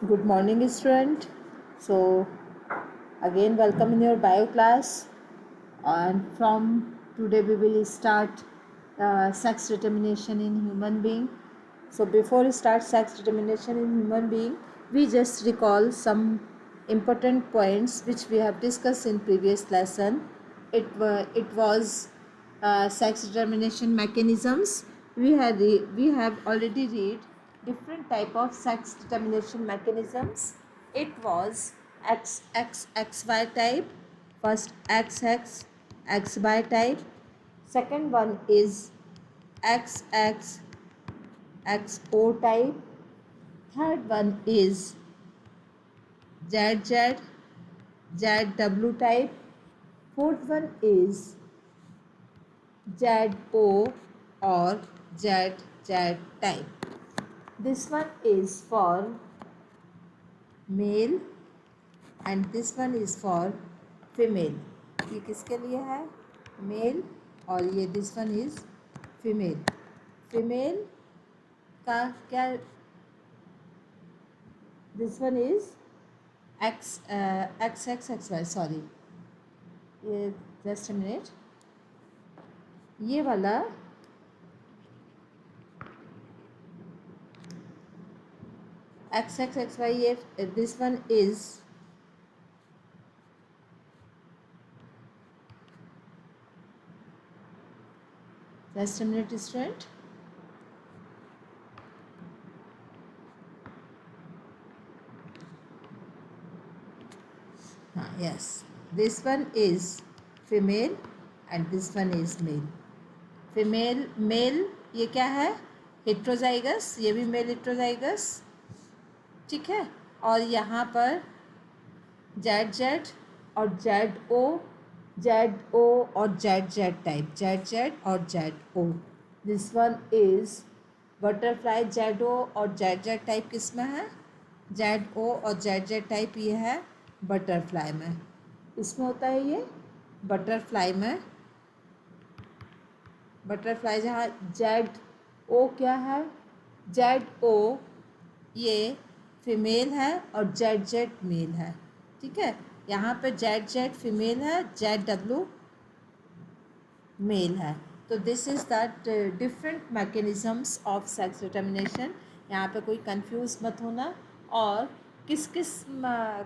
Good morning, student. So, again, welcome in your bio class. And from today, we will start sex determination in human being. So, before we start sex determination in human being, we just recall some important points which we have discussed in previous lesson. It was sex determination mechanisms. We have already read different type of sex determination mechanisms. It was XXXY type, first XX XY type, second one is XXXO type, third one is ZZ ZW type, fourth one is ZO or ZZ type. This one is for male and this one is for female. ये किसके लिए है? Mail और ये this one is female. Female का क्या? This one is XXXY. Sorry, ये just a minute. ये वाला XXXY, ये this one is just a minute student. Yes, this one is female and this one is male. Female male ये क्या है? Heterozygous. ये भी मेल हेट्रोजाइगस. ठीक है. और यहाँ पर जेड जेड और जेड ओ और Z Z type, Z Z और Z O. This one is butterfly. Z O और जेड जेड टाइप किस में है? जेड ओ और जेड जेड टाइप ये है बटरफ्लाई में. इसमें होता है ये बटरफ्लाई में. बटरफ्लाई जहाँ जेड ओ क्या है? जेड ओ ये फीमेल है और जेड जेड मेल है. ठीक है. यहाँ पे जेड जेड फीमेल है, जेड डब्ल्यू मेल है. तो this is that different mechanisms of sex determination. यहाँ पे कोई कंफ्यूज मत होना. और किस किस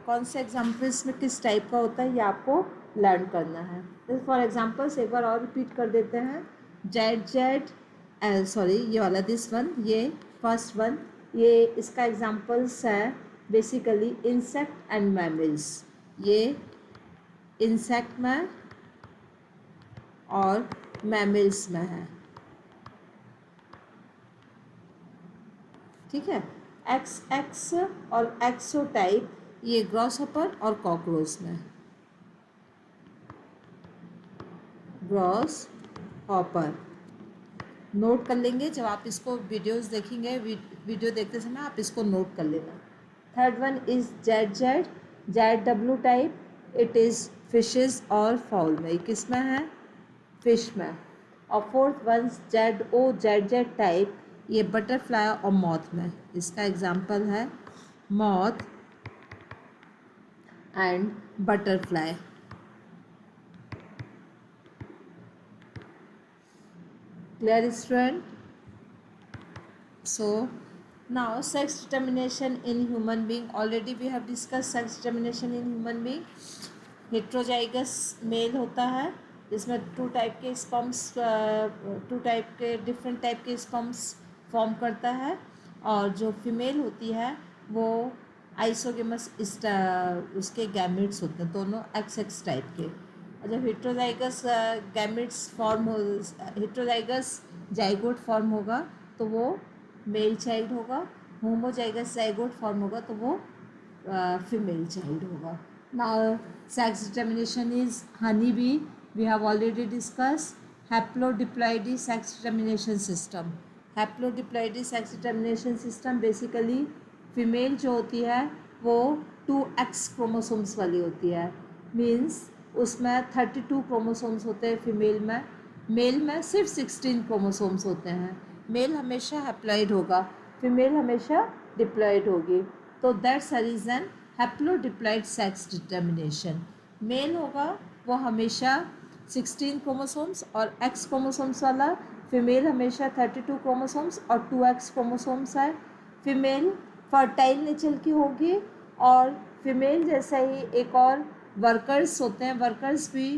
कौन से एग्जाम्पल्स में किस टाइप का होता है ये आपको लर्न करना है. फॉर एग्जाम्पल्स एक बार और रिपीट कर देते हैं. जेड जेड सॉरी, ये वाला दिस वन, ये फर्स्ट वन, ये इसका एग्जाम्पल्स है बेसिकली इंसेक्ट एंड मैमल्स. ये इंसेक्ट में और मैमल्स में है. ठीक है. एक्स एक्स और एक्सो टाइप ये ग्रॉसहॉपर और कॉकरोच में. ग्रॉस हॉपर नोट कर लेंगे जब आप इसको वीडियोस देखेंगे. वीडियो देखते समय आप इसको नोट कर लेना. Third one is Z Z Z W type. It is fishes और फाउल में. किस में है? फिश में. और fourth one Z O Z Z type ये बटरफ्लाई और मॉथ में. इसका एग्जाम्पल है moth and butterfly. Clear student? So now sex determination in human being. Already we have discussed sex determination in human being. Heterozygous male होता है जिसमें two type के different type के स्पर्म्स फॉर्म करता है. और जो फीमेल होती है वो आइसोगेमस उसके गैमेट्स होते हैं दोनों एक्स एक्स टाइप के. और जब हेट्रोजाइगस गैमेट्स फॉर्म हो, हेट्रोजाइगस जाइगोट फॉर्म होगा तो वो मेल चाइल्ड होगा. होमोजाइगस जाइगोट फॉर्म होगा तो वो फीमेल चाइल्ड होगा. Now sex determination is honey bee. We have already discuss haplodiploidy sex determination system. Haplodiploidy sex determination system basically female जो होती है वो 2x क्रोमोसोम्स वाली होती है. मीन्स उसमें 32 क्रोमोसोम्स होते हैं फीमेल में. मेल में सिर्फ 16 क्रोमोसोम्स होते हैं. मेल हमेशा हैप्लॉइड होगा, फीमेल हमेशा डिप्लॉइड होगी. तो that's a reason haplodiploid sex determination. Male होगा वो हमेशा 16 क्रोमोसोम्स और एक्स क्रोमोसोम्स वाला, फीमेल हमेशा 32 क्रोमोसोम्स और 2x क्रोमोसोम्स है। फीमेल फर्टाइल नेचर की होगी और फीमेल जैसा ही एक और वर्कर्स होते हैं, वर्कर्स भी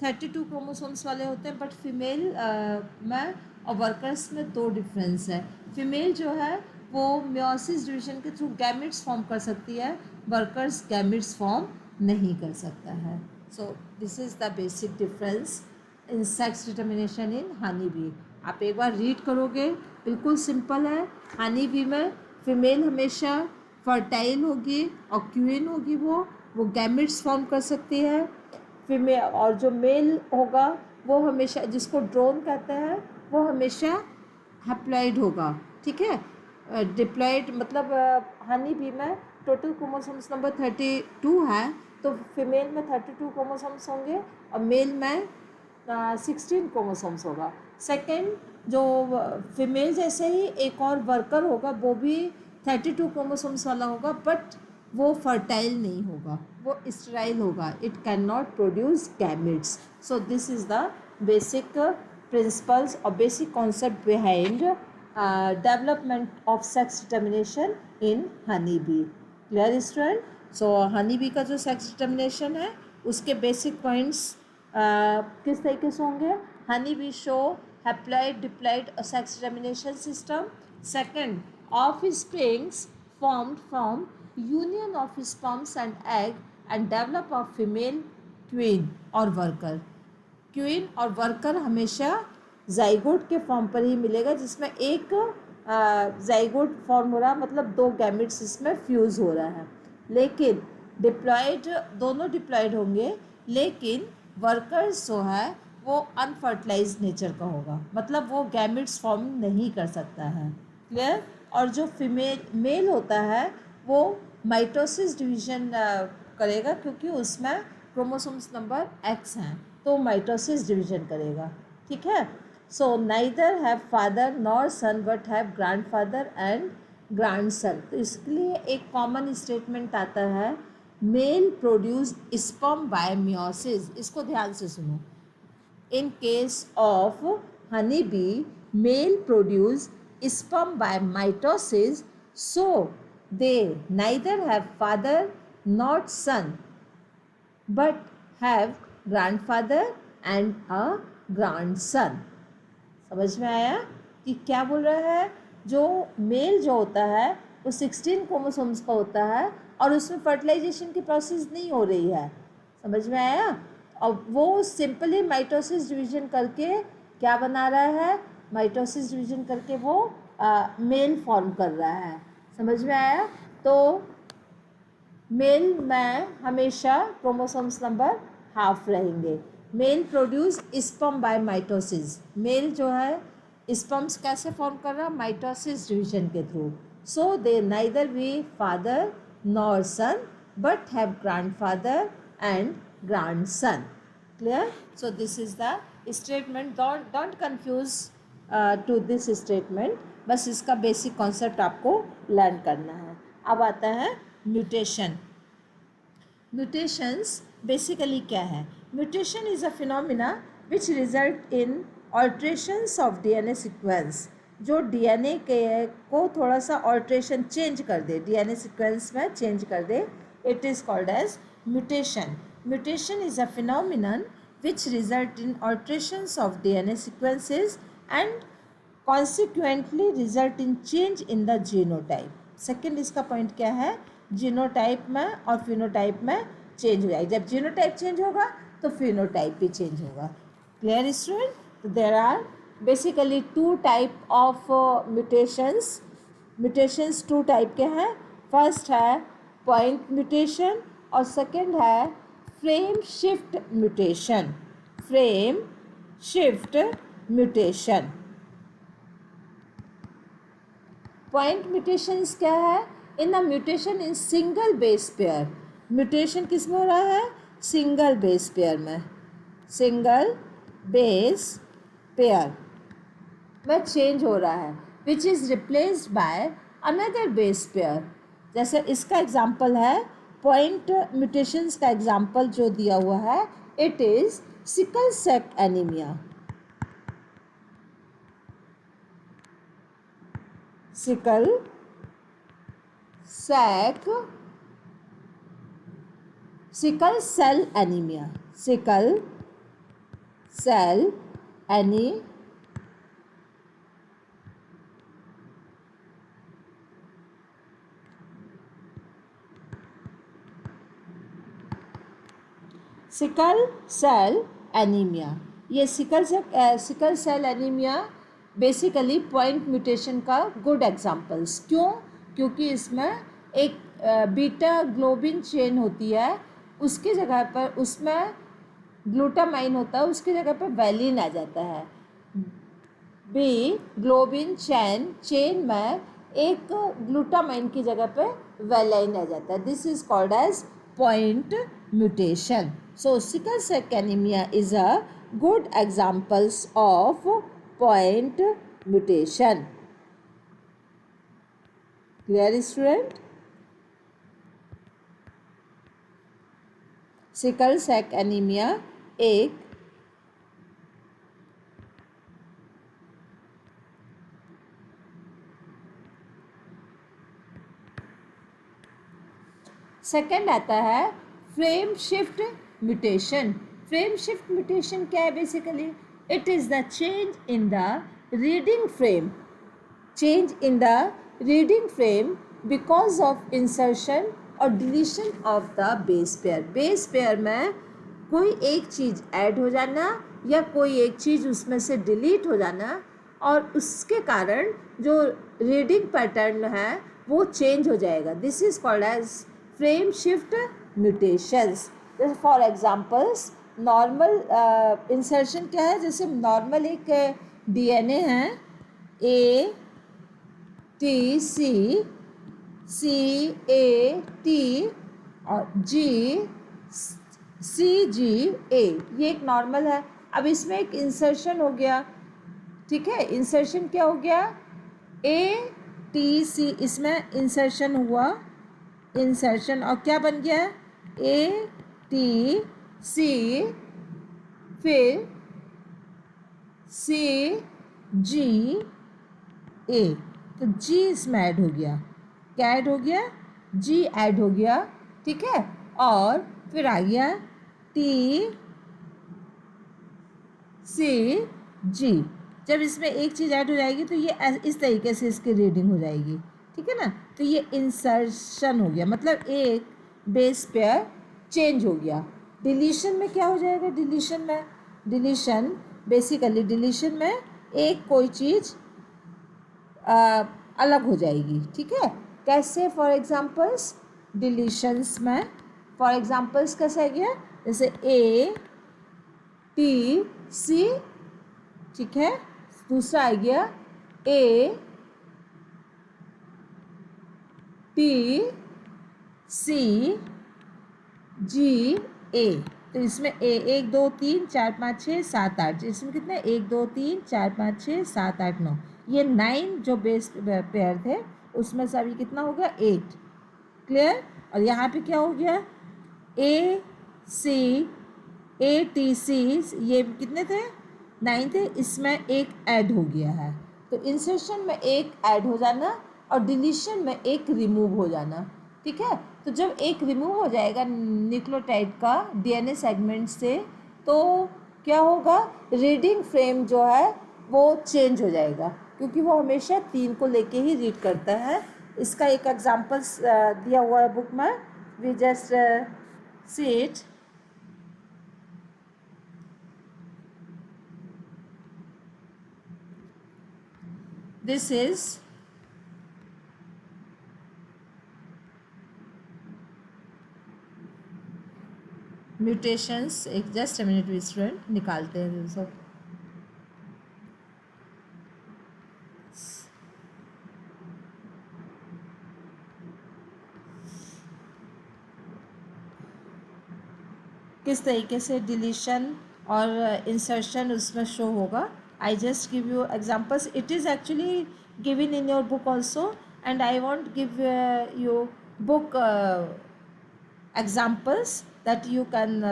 32 क्रोमोसोम्स वाले होते हैं, बट फीमेल में और वर्कर्स में दो डिफरेंस है। फीमेल जो है वो मियोसिस डिवीजन के थ्रू गैमेट्स फॉर्म कर सकती है, वर्कर्स गैमेट्स फॉर्म नहीं कर सकता है। So this is the basic difference in sex determination in honey B. आप एक बार रीड करोगे, बिल्कुल सिंपल है। हनी बी में फीमेल हमेशा फर्टाइल होगी और क्वीन होगी, वो गैमेट्स फॉर्म कर सकती है। फीमेल और जो मेल होगा वो हमेशा, जिसको ड्रोन कहते हैं, वो हमेशा हैप्लॉइड होगा। ठीक है, डिप्लॉइड मतलब हनी बी में टोटल क्रोमोसोम्स नंबर 32 है, तो फीमेल में 32 क्रोमोसोम्स होंगे और मेल में 16 क्रोमोसोम्स होगा। सेकेंड, जो फीमेल जैसे ही एक और वर्कर होगा वो भी 32 क्रोमोसोम्स वाला होगा, बट वो फर्टाइल नहीं होगा, वो स्टेराइल होगा, it can not produce gametes. So this is the basic principles और basic concept behind development of sex determination in honey bee. Clear student? So honey bee का जो सेक्स डिटर्मिनेशन है उसके बेसिक पॉइंट्स किस तरीके से होंगे? Honey bee show haploid diploid sex determination system. Second, of springs formed from union of sperms and egg and develop a female queen और worker। Queen और वर्कर हमेशा जाइगोट के फॉर्म पर ही मिलेगा, जिसमें एक जाइगोट फॉर्म हो रहा है, मतलब दो गैमेट्स इसमें फ्यूज़ हो रहा है। लेकिन डिप्लॉयड, दोनों डिप्लॉयड होंगे, लेकिन वर्कर्स जो है वो अनफर्टिलाइज्ड नेचर का होगा, मतलब वो गैमेट्स फॉर्म नहीं कर सकता है। क्लियर? और जो फीमेल मेल होता है वो माइटोसिस डिवीजन करेगा, क्योंकि उसमें क्रोमोसोम्स नंबर एक्स हैं, तो माइटोसिस डिवीजन करेगा। ठीक है? So neither have father nor son but have grandfather and grandson. तो इसके लिए एक कॉमन स्टेटमेंट आता है, male produce sperm by meiosis. इसको ध्यान से सुनो। In case of honeybee, male produce sperm by mitosis, so they neither have father nor son, but have grandfather and a grandson। समझ में आया कि क्या बोल रहा है? जो मेल जो होता है वो 16 क्रोमोसोम्स का होता है और उसमें फर्टिलाइजेशन की प्रोसेस नहीं हो रही है। समझ में आया? और वो सिंपली माइटोसिस डिवीजन करके क्या बना रहा है? माइटोसिस डिवीजन करके वो मेल फॉर्म कर रहा है। समझ में आया? तो मेल में हमेशा क्रोमोसोम्स नंबर हाफ रहेंगे। Male produce sperm by mitosis. Male जो है स्पर्म्स कैसे फॉर्म कर रहा है? माइटोसिस डिवीजन के through. So they neither be father nor son but have grandfather and grandson। Clear? So this is the statement. Don't confuse to this statement। बस इसका बेसिक कॉन्सेप्ट आपको लर्न करना है। अब आता है म्यूटेशन। म्यूटेशंस बेसिकली क्या है? Mutation is a phenomena which result in alterations of DNA sequence. जो डीएनए के को थोड़ा सा ऑल्ट्रेशन चेंज कर दे, डीएनए सीक्वेंस में चेंज कर दे, it is called as mutation। Mutation is a phenomenon which result in alterations of DNA sequences and consequently result in change in the genotype। Second इसका पॉइंट क्या है? Genotype में और फिनोटाइप में change हो जाएगा। जब जीनोटाइप चेंज होगा तो फिनोटाइप भी चेंज होगा। Clear student? तो there are basically two type of mutations. Mutations two type के हैं। फर्स्ट है पॉइंट म्यूटेशन और सेकेंड है frame shift mutation. Frame shift mutation. Point mutations क्या है? In the mutation in single base pair. Mutation किस में हो रहा है? सिंगल बेस पेयर में। सिंगल बेस पेयर में चेंज हो रहा है, which is replaced by another base pair. जैसे इसका एग्जाम्पल है, पॉइंट म्यूटेशंस का एग्जाम्पल जो दिया हुआ है, it is sickle cell anaemia. Sickle cell anaemia, sickle cell anaemia. Sickle cell anaemia, ये sickle cell anaemia basically point mutation का गुड एग्जांपल्स। क्यों? क्योंकि इसमें एक बीटा ग्लोबिन चेन होती है, उसकी जगह पर उसमें ग्लूटामाइन होता है, उसकी जगह पर वैलिन आ जाता है। बी ग्लोबिन चेन में एक ग्लूटामाइन की जगह पे वैलाइन आ जाता है। This is called as point mutation. So sickle cell anaemia is a good examples of point mutation. Clear student? Sickle cell anaemia एक सेकेंड आता है frame shift mutation. Frame shift mutation क्या है? Basically it is the change in the reading frame, change in the reading frame because of insertion और deletion of the base pair. Base pair में कोई एक चीज़ add हो जाना या कोई एक चीज़ उसमें से डिलीट हो जाना, और उसके कारण जो रीडिंग पैटर्न है वो चेंज हो जाएगा। This is called as frame shift mutations. जैसे फॉर एग्जांपल्स नॉर्मल इंसर्शन क्या है? जैसे नॉर्मल एक डीएनए है, A T C A T और जी सी जी ए, ये एक नॉर्मल है। अब इसमें एक इंसर्शन हो गया, ठीक है। इंसर्शन क्या हो गया? ए टी सी, इसमें इंसर्शन हुआ, इंसर्शन, और क्या बन गया? ए टी सी, फिर सी जी ए, तो जी इसमें ऐड हो गया। क्या ऐड हो गया? जी ऐड हो गया, ठीक है। और फिर आ गया टी सी जी। जब इसमें एक चीज़ ऐड हो जाएगी तो ये इस तरीके से इसकी रीडिंग हो जाएगी, ठीक है ना। तो ये इंसर्शन हो गया, मतलब एक बेस पेयर चेंज हो गया। डिलीशन में क्या हो जाएगा? डिलीशन बेसिकली डिलीशन में एक कोई चीज़ अलग हो जाएगी, ठीक है। कैसे? फॉर एग्जांपल्स डिलीशंस में फॉर एग्जांपल्स कैसे आ गया? जैसे ए टी सी, ठीक है। दूसरा आ गया ए टी सी जी ए। तो इसमें ए 1 2 3 4 5 6 7 8, इसमें कितने? 1 2 3 4 5 6 7 8 9, ये 9 जो बेस पेयर थे उसमें से अभी कितना हो गया? 8। क्लियर? और यहाँ पे क्या हो गया? ए टी सी, ये कितने थे? 9 थे, इसमें एक ऐड हो गया है। तो इंसर्शन में एक ऐड हो जाना और डिलीशन में एक रिमूव हो जाना, ठीक है। तो जब एक रिमूव हो जाएगा न्यूक्लियोटाइड का डीएनए सेगमेंट से, तो क्या होगा? रीडिंग फ्रेम जो है वो चेंज हो जाएगा, क्योंकि वो हमेशा 3 को लेके ही रीड करता है। इसका एक एग्जांपल्स दिया हुआ है बुक में, we just see it. This is mutations. एक जस्ट मिनट स्टूडेंट, निकालते हैं सब। किस तरीके से डिलीशन और इंसर्शन उसमें शो होगा। I just give you examples. It is actually given in your book also, and I want give you book examples that you can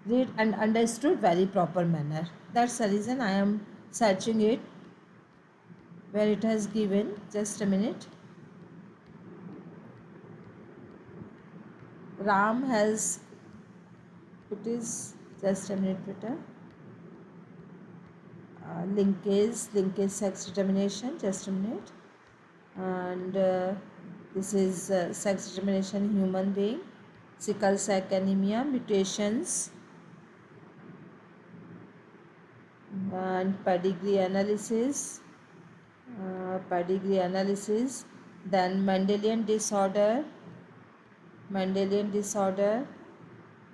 read and understood very proper manner. That's the reason I am searching it where it has given. Just a minute. Ram has, it is, just a minute better. Linkage sex determination, just a minute. And this is sex determination human being, sickle cell anemia, mutations, and pedigree analysis, then Mendelian disorder,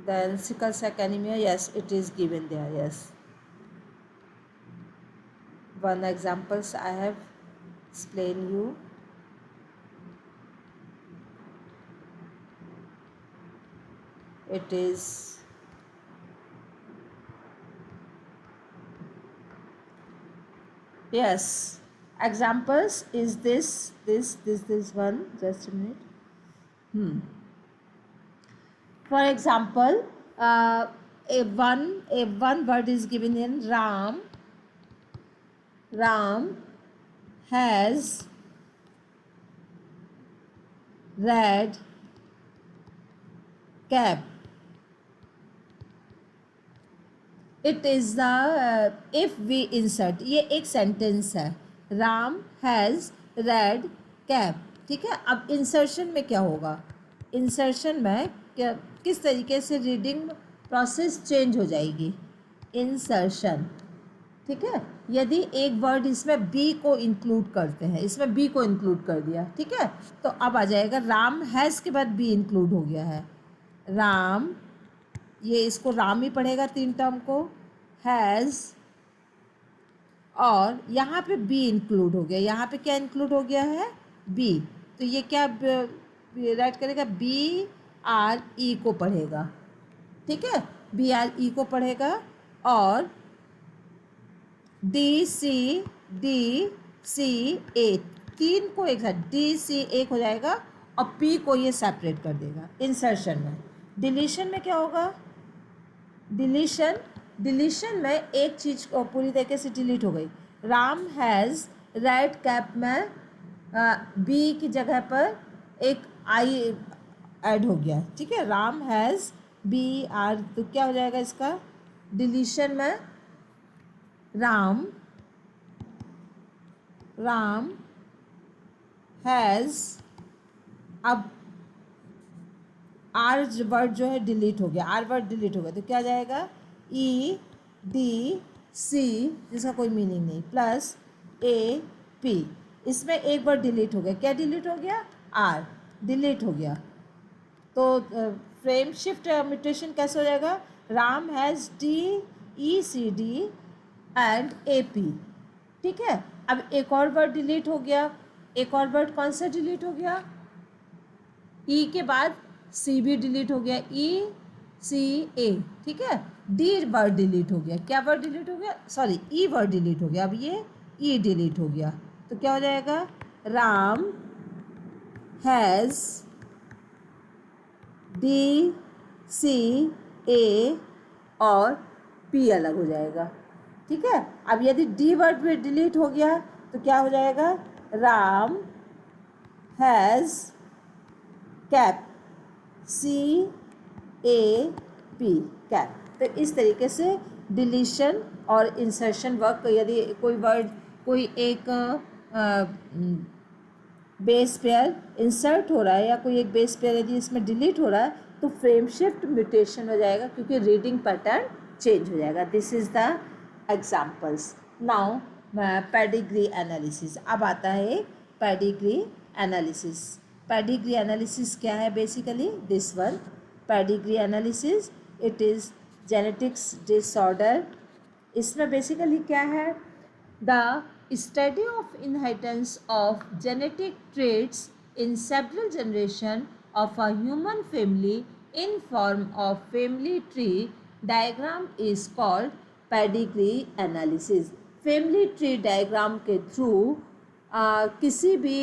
then sickle cell anemia. Yes, it is given there. Yes, one examples I have explained you. It is yes. Examples is this one. Just a minute. For example, a one word is given in Ram. Ram has red cap. It is the if we insert, ये एक sentence है, Ram has red cap. ठीक है, अब insertion में क्या होगा? Insertion में क्या, किस तरीके से रीडिंग प्रोसेस चेंज हो जाएगी? इंसर्शन, ठीक है, यदि एक वर्ड इसमें बी को इंक्लूड करते हैं, इसमें बी को इंक्लूड कर दिया, ठीक है, तो अब आ जाएगा राम हैज़ के बाद बी इंक्लूड हो गया है. राम, ये इसको राम ही पढ़ेगा 3 टर्म को, हैज़, और यहाँ पे बी इंक्लूड हो गया. यहाँ पे क्या इंक्लूड हो गया है? बी. तो ये क्या राइट करेगा? बी आर ई को पढ़ेगा. ठीक है, बी आर ई को पढ़ेगा, और डी सी ए 3 को एक साथ, डी सी एक हो जाएगा, और पी को ये सेपरेट कर देगा इंसर्शन में. डिलीशन में क्या होगा? डिलीशन में एक चीज़ पूरी तरीके से डिलीट हो गई. राम हैज़ रेड कैप में बी की जगह पर एक आई ऐड हो गया. ठीक है, राम हैज़ बी आर, तो क्या हो जाएगा इसका? डिलीशन में राम हैज़, अब आर वर्ड जो है डिलीट हो गया, आर वर्ड डिलीट हो गया, तो क्या जाएगा? ई डी सी, जिसका कोई मीनिंग नहीं, प्लस ए पी. इसमें एक वर्ड डिलीट हो गया. क्या डिलीट हो गया? आर डिलीट हो गया. तो फ्रेम शिफ्ट म्यूटेशन कैसे हो जाएगा? Ram has D E C D and A P. ठीक है, अब एक और वर्ड डिलीट हो गया. एक और वर्ड कौन सा डिलीट हो गया? ई के बाद सी भी डिलीट हो गया, ई सी ए. ठीक है, डी वर्ड डिलीट हो गया. क्या वर्ड डिलीट हो गया? सॉरी, ई वर्ड डिलीट हो गया. अब ये ई डिलीट हो गया, तो क्या हो जाएगा? राम हैज़ डी सी ए और पी अलग हो जाएगा. ठीक है, अब यदि डी वर्ड भी डिलीट हो गया तो क्या हो जाएगा? Ram has cap, C A P, cap. तो इस तरीके से डिलीशन और इंसर्शन वर्क. यदि कोई वर्ड, कोई एक बेस पेयर इंसर्ट हो रहा है, या कोई एक बेस पेयर यदि इसमें डिलीट हो रहा है, तो फ्रेम शिफ्ट म्यूटेशन हो जाएगा, क्योंकि रीडिंग पैटर्न चेंज हो जाएगा. This is the examples. Now pedigree analysis. अब आता है पेडिग्री एनालिसिस. पेडिग्री एनालिसिस क्या है? Basically this one, pedigree analysis, it is genetics disorder. इसमें बेसिकली क्या है? The study of inheritance of genetic traits in several generation of a human family in form of family tree diagram is called pedigree analysis. family tree diagram के through किसी भी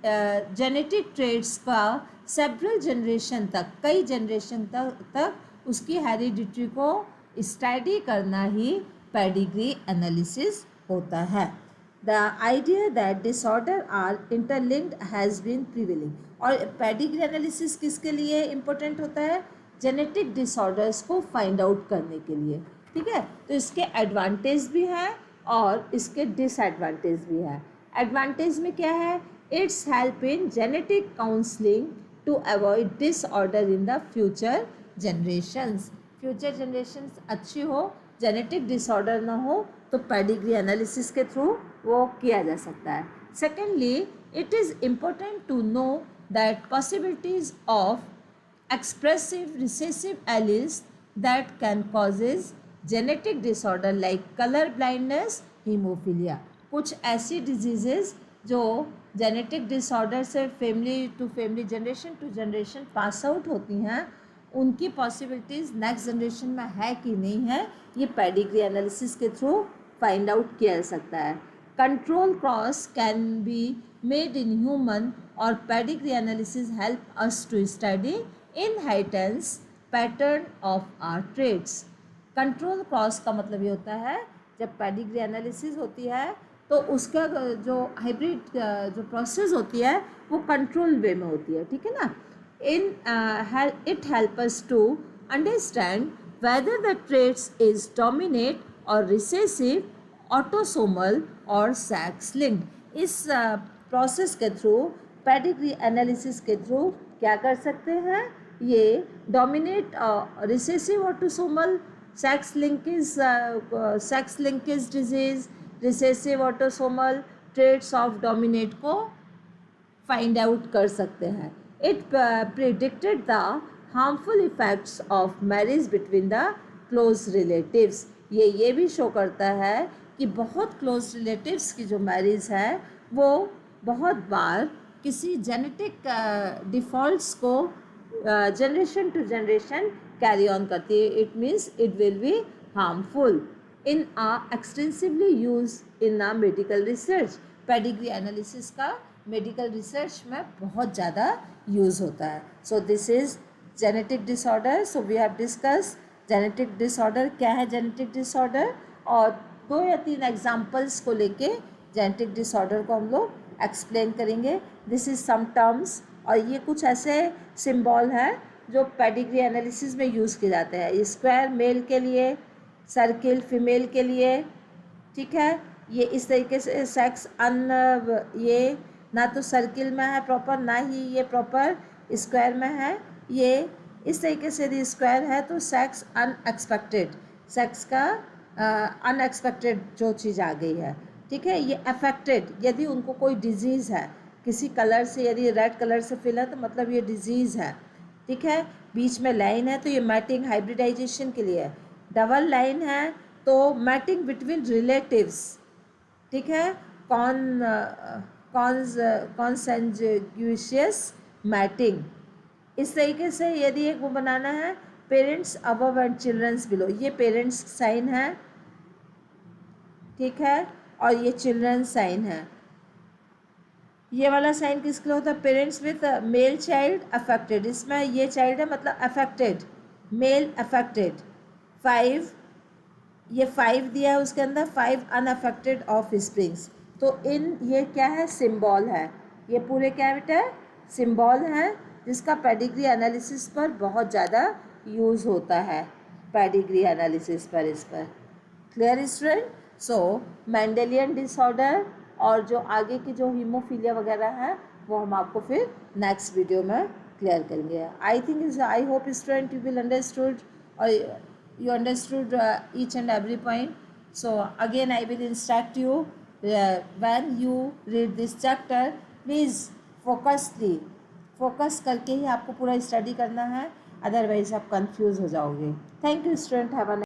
genetic trades का several generation तक, कई generation तक उसकी heredity को study करना ही पेडिग्री एनालिसिस होता है. The idea that disorder are interlinked has been prevailing. और पेडिग्री एनालिसिस किसके लिए इम्पोर्टेंट होता है? जेनेटिक डिसऑर्डर्स को फाइंड आउट करने के लिए. ठीक है, तो इसके एडवांटेज भी हैं और इसके डिसएडवांटेज भी है. एडवांटेज में क्या है? It's help in genetic counselling to avoid disorder in the future generations. Future generations अच्छी हो, जेनेटिक डिसऑर्डर ना हो, तो पेडिग्री एनालिसिस के थ्रू वो किया जा सकता है. Secondly, it is important to know that possibilities of expressive recessive alleles that can causes genetic disorder like color blindness, hemophilia. कुछ ऐसी diseases जो जेनेटिक डिसऑर्डर से family to family, generation to generation pass out होती हैं, उनकी possibilities next generation में है कि नहीं है, ये पेडिग्री एनालिसिस के थ्रू फाइंड आउट किया जा सकता है. Control cross can be made in human और pedigree analysis help us to study inheritance pattern of our traits. Control cross का मतलब ये होता है, जब पेडिग्री एनालिसिस होती है तो उसका जो हाइब्रिड जो प्रोसेस होती है वो कंट्रोल वे में होती है. ठीक है ना. It help us to understand whether the traits is dominate और रिसेसिव, ऑटोसोमल और सेक्स लिंक्ड. इस प्रोसेस के थ्रू, पेडिग्री एनालिसिस के थ्रू क्या कर सकते हैं? ये dominate, recessive, autosomal, sex linkage disease, recessive autosomal traits of dominate को फाइंड आउट कर सकते हैं. It predicted the harmful effects of marriage between the close relatives. ये भी शो करता है कि बहुत क्लोज रिलेटिव्स की जो मैरिज है वो बहुत बार किसी जेनेटिक डिफ़ॉल्ट्स को generation to generation carry on करती है. It means it will be harmful. In extensively use in medical research. Pedigree analysis का मेडिकल रिसर्च में बहुत ज़्यादा यूज़ होता है. So this is genetic disorder. So we have discuss genetic disorder क्या है. जेनेटिक डिसऑर्डर और 2 या 3 एग्जाम्पल्स को लेके जेनेटिक डिसऑर्डर को हम लोग एक्सप्लेन करेंगे. दिस इज़ सम टर्म्स, और ये कुछ ऐसे सिंबल हैं जो पेडिग्री एनालिसिस में यूज़ किए जाते हैं. स्क्वायर मेल के लिए, सर्किल फीमेल के लिए. ठीक है, ये इस तरीके से सेक्स ये ना तो सर्किल में है प्रॉपर, ना ही ये प्रॉपर स्क्वायर में है. ये इस तरीके से यदि स्क्वायर है तो सेक्स अनएक्सपेक्टेड, सेक्स का अनएक्सपेक्टेड जो चीज़ आ गई है. ठीक है, ये अफेक्टेड, यदि उनको कोई डिजीज़ है किसी कलर से, यदि रेड कलर से फिल है तो मतलब ये डिजीज़ है. ठीक है, बीच में लाइन है तो ये मैटिंग हाइब्रिडाइजेशन के लिए है. डबल लाइन है तो मैटिंग बिटवीन रिलेटिव्स. ठीक है, कॉन्सेंजुइशियस मैटिंग. इस तरीके से यदि एक वो बनाना है, parents above and childrens below, ये पेरेंट्स साइन है. ठीक है, और ये चिल्ड्रन साइन है. ये वाला साइन किसके लिए होता है? Parents with male child affected. इसमें ये चाइल्ड है मतलब अफेक्टेड, मेल अफेक्टेड. 5, ये 5 दिया है उसके अंदर, 5 अनअफेक्टेड ऑफ स्प्रिंग्स. तो ये क्या है? सिंबल है. ये पूरे क्या बेटा? सिंबल है, जिसका पेडिग्री एनालिसिस पर बहुत ज़्यादा यूज़ होता है. पेडिग्री एनालिसिस पर, इस पर क्लियर स्टूडेंट. सो मेंडेलियन डिसऑर्डर और जो आगे की जो हीमोफीलिया वगैरह है वो हम आपको फिर नेक्स्ट वीडियो में क्लियर करेंगे. I hope student you will understood और you understood each and every point. So again I will instruct you, when you read this chapter please focus करके ही आपको पूरा स्टडी करना है, अदरवाइज आप कंफ्यूज हो जाओगे. Thank you student. Have a